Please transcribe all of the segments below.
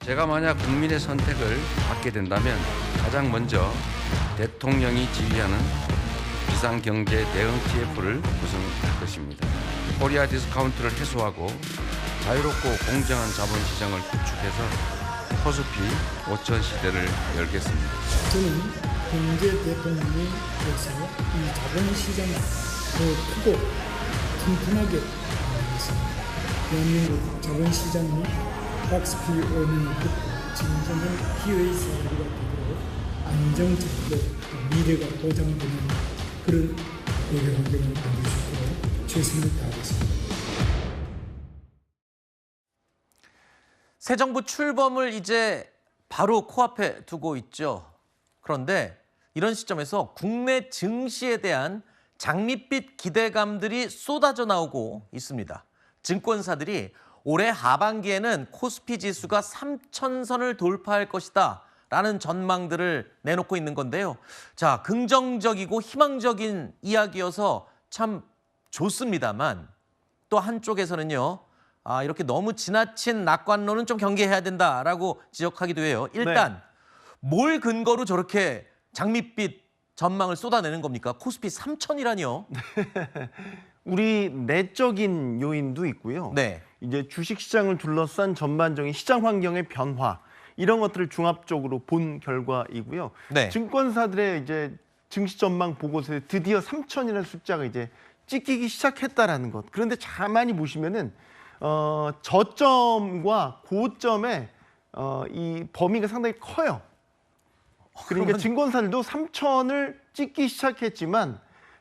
제가 만약 국민의 선택을 받게 된다면 가장 먼저 대통령이 지휘하는 비상경제 대응 TF를 구성할 것입니다. 코리아 디스카운트를 해소하고 자유롭고 공정한 자본시장을 구축해서 코스피 5천 시대를 열겠습니다. 저는 경제 대통령이 돼서 이 자본시장을 더 크고 튼튼하게 만들겠습니다. 대한민국 자본시장이 박스피 오면을 듣고 진정한 기회의 사회가 되도록 안정적으로 미래가 보장되는 그런 외교 환경을 만들 수 있도록 최선을 다하겠습니다. 새 정부 출범을 이제 바로 코앞에 두고 있죠. 그런데 이런 시점에서 국내 증시에 대한 장밋빛 기대감들이 쏟아져 나오고 있습니다. 증권사들이 올해 하반기에는 코스피 지수가 3,000선을 돌파할 것이다 라는 전망들을 내놓고 있는 건데요. 자, 긍정적이고 희망적인 이야기여서 참 좋습니다만 또 한쪽에서는요. 이렇게 너무 지나친 낙관론은 좀 경계해야 된다라고 지적하기도 해요. 일단 뭘 근거로 저렇게 장밋빛 전망을 쏟아내는 겁니까? 코스피 3,000이라니요. 우리 내적인 요인도 있고요. 네. 이제 주식시장을 둘러싼 전반적인 시장 환경의 변화 이런 것들을 종합적으로 본 결과이고요. 네. 증권사들의 이제 증시 전망 보고서에 드디어 3,000이라는 숫자가 이제 찍히기 시작했다라는 것. 그런데 가만히 보시면은 저점과 고점의 이 범위가 상당히 커요. 그러니까 증권사들도 3,000을 찍기 시작했지만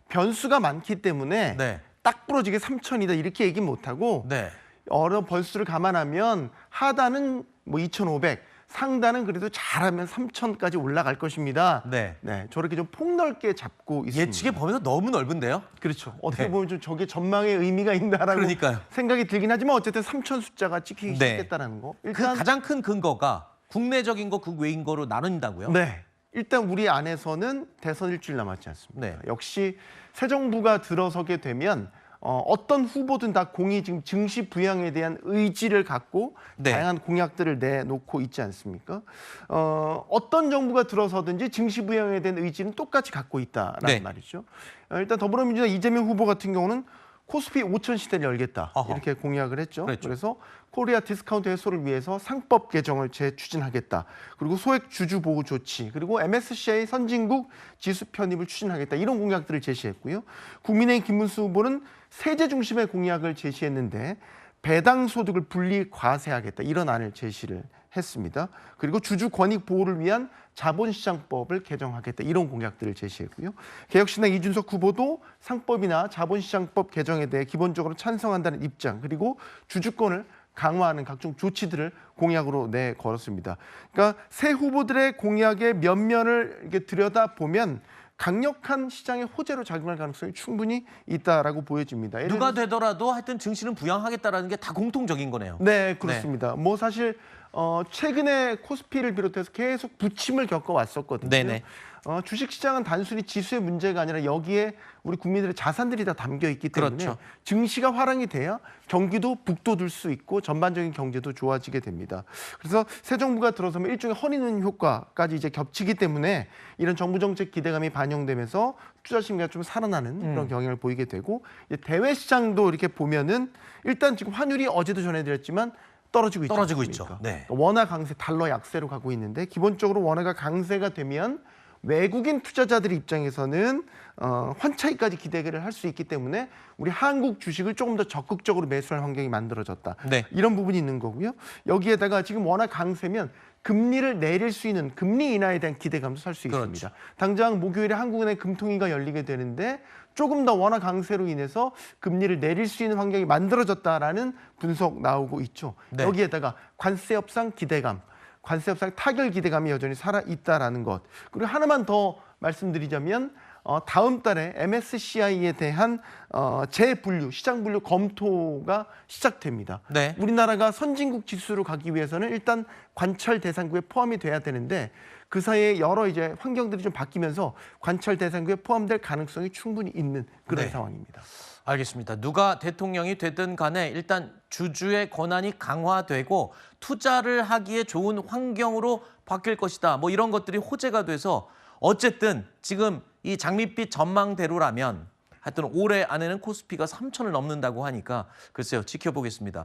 변수가 많기 때문에 네. 딱 부러지게 3,000이다 이렇게 얘기 못하고 네. 여러 변수를 감안하면 하단은 뭐 2,500, 상단은 그래도 잘하면 3,000까지 올라갈 것입니다. 네. 네, 저렇게 좀 폭넓게 잡고 있습니다. 예측의 범위가 너무 넓은데요. 그렇죠. 어떻게 네. 보면 좀 저게 전망의 의미가 있나라고 그러니까요. 생각이 들긴 하지만 어쨌든 3,000 숫자가 찍히기 네. 시작했다는 거. 그 가장 큰 근거가 국내적인 거, 국외인 거로 나눈다고요? 네. 일단 우리 안에서는 대선 일주일 남았지 않습니까? 네. 역시 새 정부가 들어서게 되면 어떤 후보든 다 공이 지금 증시 부양에 대한 의지를 갖고 네. 다양한 공약들을 내놓고 있지 않습니까? 어떤 정부가 들어서든지 증시 부양에 대한 의지는 똑같이 갖고 있다라는 네. 말이죠. 일단 더불어민주당 이재명 후보 같은 경우는 코스피 5천 시대를 열겠다 어허. 이렇게 공약을 했죠. 그랬죠. 그래서 코리아 디스카운트 해소를 위해서 상법 개정을 재추진하겠다. 그리고 소액 주주 보호 조치, 그리고 MSCI 선진국 지수 편입을 추진하겠다. 이런 공약들을 제시했고요. 국민의힘 김문수 후보는 세제 중심의 공약을 제시했는데 배당 소득을 분리 과세하겠다. 이런 안을 제시를 했습니다. 그리고 주주 권익 보호를 위한 자본시장법을 개정하겠다. 이런 공약들을 제시했고요. 개혁신당 이준석 후보도 상법이나 자본시장법 개정에 대해 기본적으로 찬성한다는 입장, 그리고 주주권을 강화하는 각종 조치들을 공약으로 내걸었습니다. 그러니까 새 후보들의 공약의 면면을 이렇게 들여다보면 강력한 시장의 호재로 작용할 가능성이 충분히 있다라고 보여집니다. 누가 되더라도 하여튼 증시는 부양하겠다라는 게 다 공통적인 거네요. 네, 그렇습니다. 뭐 사실 최근에 코스피를 비롯해서 계속 부침을 겪어왔었거든요. 네네. 주식시장은 단순히 지수의 문제가 아니라 여기에 우리 국민들의 자산들이 다 담겨 있기 때문에 그렇죠. 증시가 화랑이 돼야 경기도 북돋을 수 있고 전반적인 경제도 좋아지게 됩니다. 그래서 새 정부가 들어서면 일종의 허니문 효과까지 이제 겹치기 때문에 이런 정부 정책 기대감이 반영되면서 투자 심리가 좀 살아나는 그런 경향을 보이게 되고, 이제 대외 시장도 이렇게 보면은 일단 지금 환율이 어제도 전해드렸지만 떨어지고 있죠. 네. 원화 강세, 달러 약세로 가고 있는데 기본적으로 원화가 강세가 되면 외국인 투자자들 입장에서는 환차익까지 기대를 할 수 있기 때문에 우리 한국 주식을 조금 더 적극적으로 매수할 환경이 만들어졌다. 네. 이런 부분이 있는 거고요. 여기에다가 지금 워낙 강세면 금리를 내릴 수 있는 금리 인하에 대한 기대감도 살 수 그렇죠. 있습니다. 당장 목요일에 한국은행 금통위가 열리게 되는데 조금 더 워낙 강세로 인해서 금리를 내릴 수 있는 환경이 만들어졌다라는 분석 나오고 있죠. 네. 여기에다가 관세 협상 기대감, 관세 협상 타결 기대감이 여전히 살아 있다라는 것. 그리고 하나만 더 말씀드리자면 다음 달에 MSCI에 대한 재분류, 시장 분류 검토가 시작됩니다. 네. 우리나라가 선진국 지수로 가기 위해서는 일단 관찰 대상국에 포함이 돼야 되는데 그 사이에 여러 이제 환경들이 좀 바뀌면서 관찰 대상국에 포함될 가능성이 충분히 있는 그런 네. 상황입니다. 알겠습니다. 누가 대통령이 되든 간에 일단 주주의 권한이 강화되고 투자를 하기에 좋은 환경으로 바뀔 것이다. 뭐 이런 것들이 호재가 돼서 어쨌든 지금 이 장밋빛 전망대로라면 하여튼 올해 안에는 코스피가 3,000을 넘는다고 하니까 글쎄요, 지켜보겠습니다.